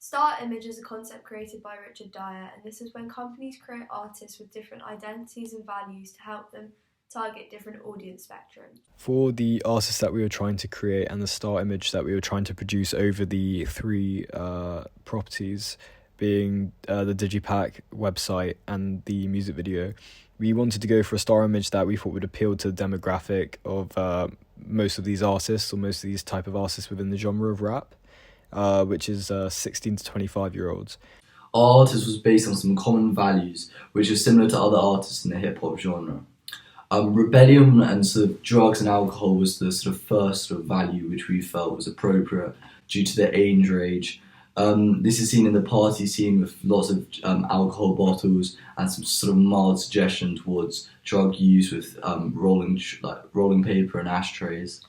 Star image is a concept created by Richard Dyer, and this is when companies create artists with different identities and values to help them target different audience spectrums. For the artists that we were trying to create and the star image that we were trying to produce over the three properties, being the Digipack website and the music video, we wanted to go for a star image that we thought would appeal to the demographic of most of these artists, or most of these type of artists within the genre of rap, which is 16 to 25-year-olds. Our artist was based on some common values, which are similar to other artists in the hip-hop genre. Rebellion and sort of drugs and alcohol was the sort of first sort of value which we felt was appropriate due to the age range. This is seen in the party scene with lots of alcohol bottles and some sort of mild suggestion towards drug use with rolling paper and ashtrays.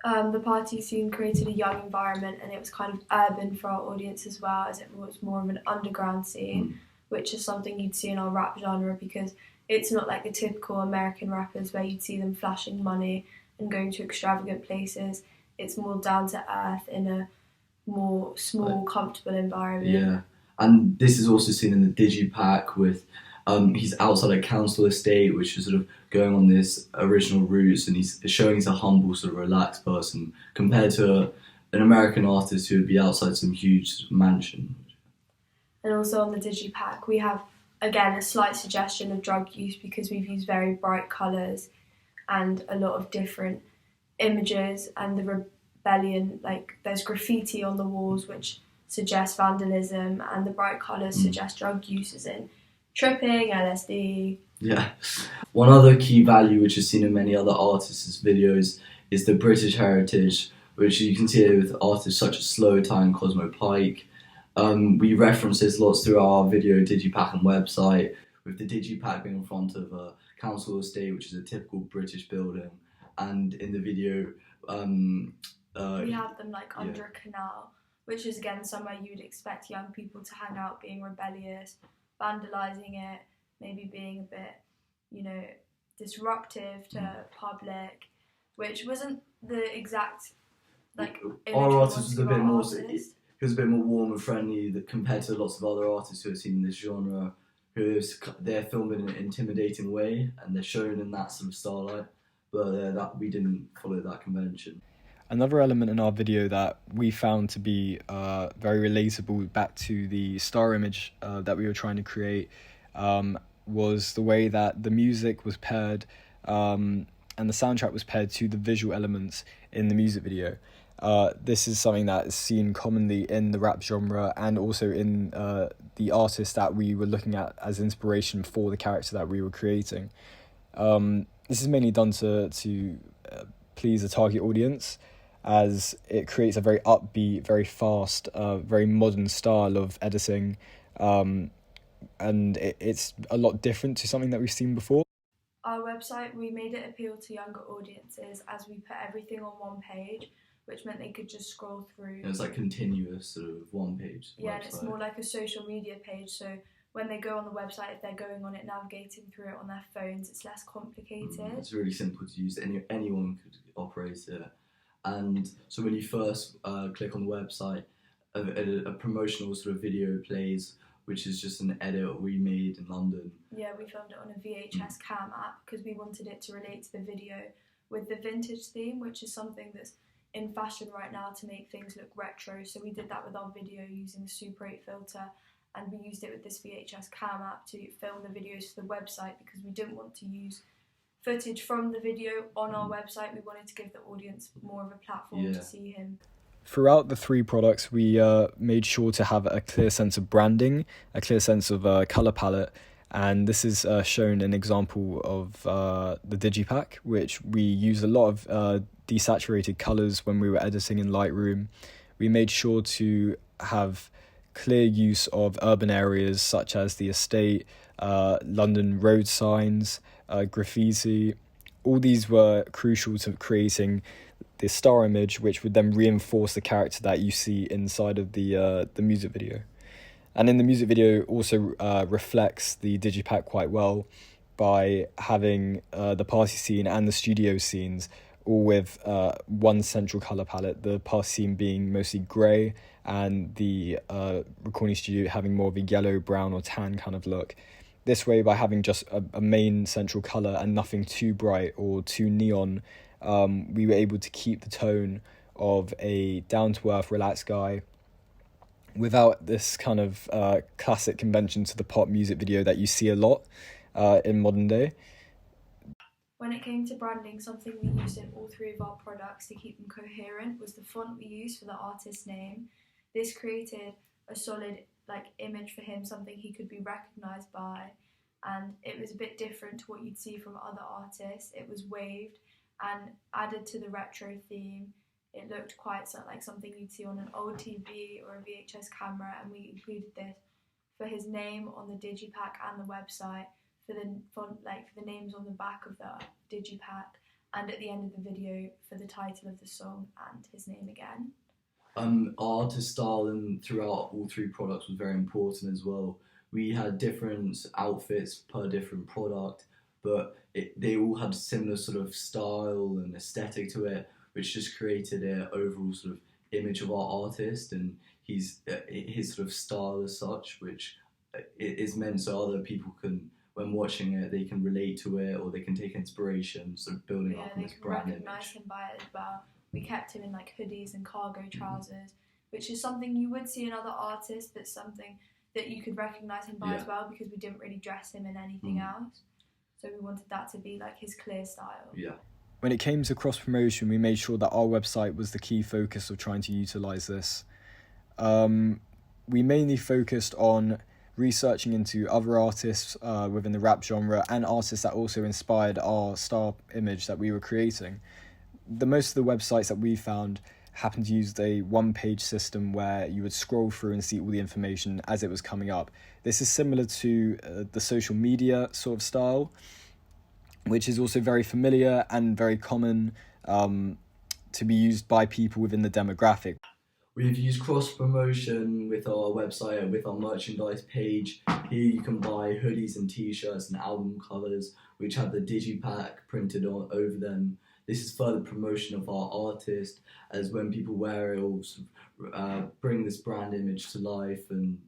The party scene created a young environment, and it was kind of urban for our audience as well, as it was more of an underground scene, which is something you'd see in our rap genre, because it's not like the typical American rappers where you'd see them flashing money and going to extravagant places. It's more down to earth in a more small, comfortable environment. Yeah, and this is also seen in the Digipack with he's outside a council estate, which is sort of going on this original roots, and he's showing he's a humble, sort of relaxed person compared to an American artist who would be outside some huge mansion. And also on the Digipack, we have, again, a slight suggestion of drug use because we've used very bright colours and a lot of different images, and the rebellion, like there's graffiti on the walls which suggests vandalism, and the bright colours suggest drug use, as in tripping, LSD. Yeah. One other key value which is seen in many other artists' videos is the British heritage, which you can see with artists such as Slow Tie and Cosmo Pike. We reference this lots through our video Digipack and website, with the Digipack being in front of a council estate, which is a typical British building, and in the video we have them like under a canal, which is again somewhere you would expect young people to hang out, being rebellious, vandalising it, maybe being a bit, disruptive to public, which wasn't the exact our artist was a bit more. He was a bit more warm and friendly compared to lots of other artists who are seen in this genre, they're filmed in an intimidating way and they're shown in that sort of starlight, but that we didn't follow that convention. Another element in our video that we found to be very relatable back to the star image that we were trying to create was the way that the music was paired and the soundtrack was paired to the visual elements in the music video. This is something that is seen commonly in the rap genre and also in the artist that we were looking at as inspiration for the character that we were creating. This is mainly done to please the target audience, as it creates a very upbeat, very fast, very modern style of editing, and it's a lot different to something that we've seen before. Our website, we made it appeal to younger audiences as we put everything on one page, which meant they could just scroll through. It's like continuous sort of one page. Yeah, website. And it's more like a social media page, so when they go on the website, if they're going on it, navigating through it on their phones, it's less complicated. It's really simple to use. Anyone could operate it. And so when you first click on the website, a promotional sort of video plays, which is just an edit we made in London. Yeah, we filmed it on a VHS cam app because we wanted it to relate to the video with the vintage theme, which is something that's in fashion right now to make things look retro. So we did that with our video using the Super 8 filter, and we used it with this VHS cam app to film the videos for the website because we didn't want to use footage from the video on our website. We wanted to give the audience more of a platform to see him. Throughout the three products, we made sure to have a clear sense of branding, a clear sense of colour palette, and this is shown an example of the Digipack, which we used a lot of desaturated colours when we were editing in Lightroom. We made sure to have clear use of urban areas such as the estate, London road signs, graffiti. All these were crucial to creating the star image, which would then reinforce the character that you see inside of the music video. And in the music video also reflects the Digipack quite well by having the party scene and the studio scenes all with one central colour palette, the past theme being mostly grey and the recording studio having more of a yellow, brown or tan kind of look. This way, by having just a main central colour and nothing too bright or too neon, we were able to keep the tone of a down-to-earth, relaxed guy without this kind of classic convention to the pop music video that you see a lot in modern day. When it came to branding, something we used in all three of our products to keep them coherent was the font we used for the artist's name. This created a solid image for him, something he could be recognised by, and it was a bit different to what you'd see from other artists. It was waved and added to the retro theme. It looked quite like something you'd see on an old TV or a VHS camera, and we included this for his name on the digipack and the website, for the font, for the names on the back of the digipack, and at the end of the video for the title of the song and his name again. Our artist style and throughout all three products was very important as well. We had different outfits per different product, but they all had similar sort of style and aesthetic to it, which just created an overall sort of image of our artist and his sort of style as such, which is meant so other people can, when watching it, they can relate to it or they can take inspiration, sort of building up on this brand image. They can recognise him by it as well. We kept him in hoodies and cargo trousers, which is something you would see in other artists, but something that you could recognise him by as well, because we didn't really dress him in anything else. So we wanted that to be his clear style. Yeah. When it came to cross promotion, we made sure that our website was the key focus of trying to utilise this. We mainly focused on researching into other artists within the rap genre and artists that also inspired our star image that we were creating. Most of the websites that we found happened to use a one-page system where you would scroll through and see all the information as it was coming up. This is similar to the social media sort of style, which is also very familiar and very common to be used by people within the demographic. We've used cross-promotion with our website and with our merchandise page. Here you can buy hoodies and t-shirts and album covers, which have the digipack printed over them. This is further promotion of our artist, as when people wear it, it will sort of, bring this brand image to life and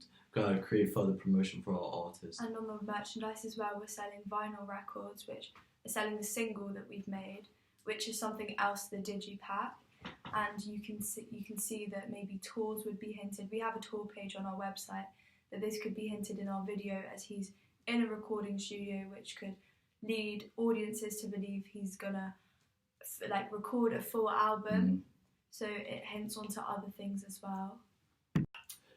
create further promotion for our artist. And on the merchandise as well, we're selling vinyl records, which are selling the single that we've made, which is something else to the digipack. And you can see that maybe tours would be hinted. We have a tour page on our website, that this could be hinted in our video, as he's in a recording studio, which could lead audiences to believe he's gonna record a full album. So it hints onto other things as well.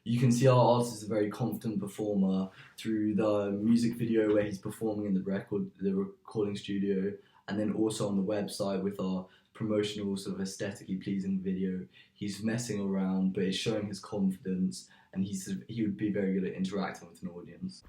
You can see our artist is a very confident performer through the music video where he's performing in the recording studio, and then also on the website with our promotional sort of aesthetically pleasing video. He's messing around, but it's showing his confidence, and he would be very good at interacting with an audience.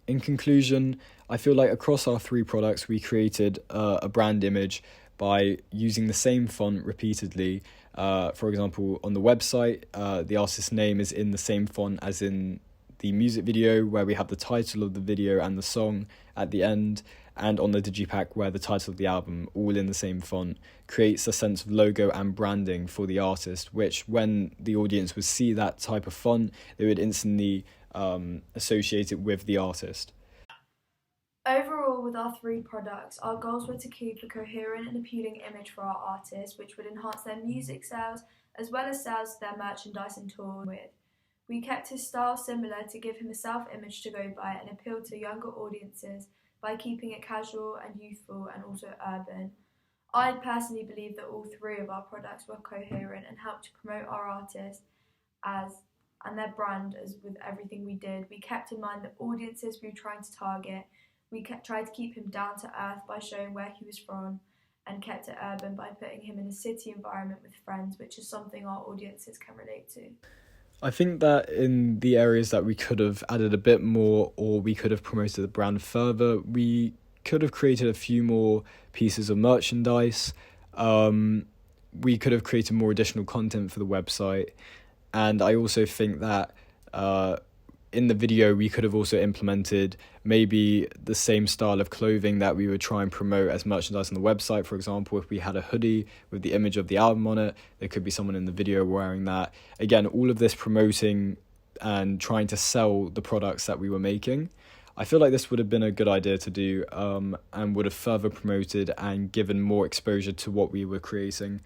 In conclusion, I feel like across our three products we created a brand image by using the same font repeatedly. For example, on the website, the artist's name is in the same font as in the music video, where we have the title of the video and the song at the end, and on the digipack, where the title of the album, all in the same font, creates a sense of logo and branding for the artist, which when the audience would see that type of font, they would instantly associate it with the artist. Overall, with our three products, our goals were to keep a coherent and appealing image for our artists, which would enhance their music sales as well as sales of their merchandise and tour with. We kept his style similar to give him a self-image to go by and appeal to younger audiences by keeping it casual and youthful and also urban. I personally believe that all three of our products were coherent and helped to promote our artists and their brand as with everything we did. We kept in mind the audiences we were trying to target. We tried to keep him down to earth by showing where he was from, and kept it urban by putting him in a city environment with friends, which is something our audiences can relate to. I think that in the areas that we could have added a bit more, or we could have promoted the brand further, we could have created a few more pieces of merchandise. We could have created more additional content for the website. And I also think that in the video, we could have also implemented maybe the same style of clothing that we would try and promote as merchandise on the website. For example, if we had a hoodie with the image of the album on it, there could be someone in the video wearing that. Again, all of this promoting and trying to sell the products that we were making. I feel like this would have been a good idea to do, and would have further promoted and given more exposure to what we were creating.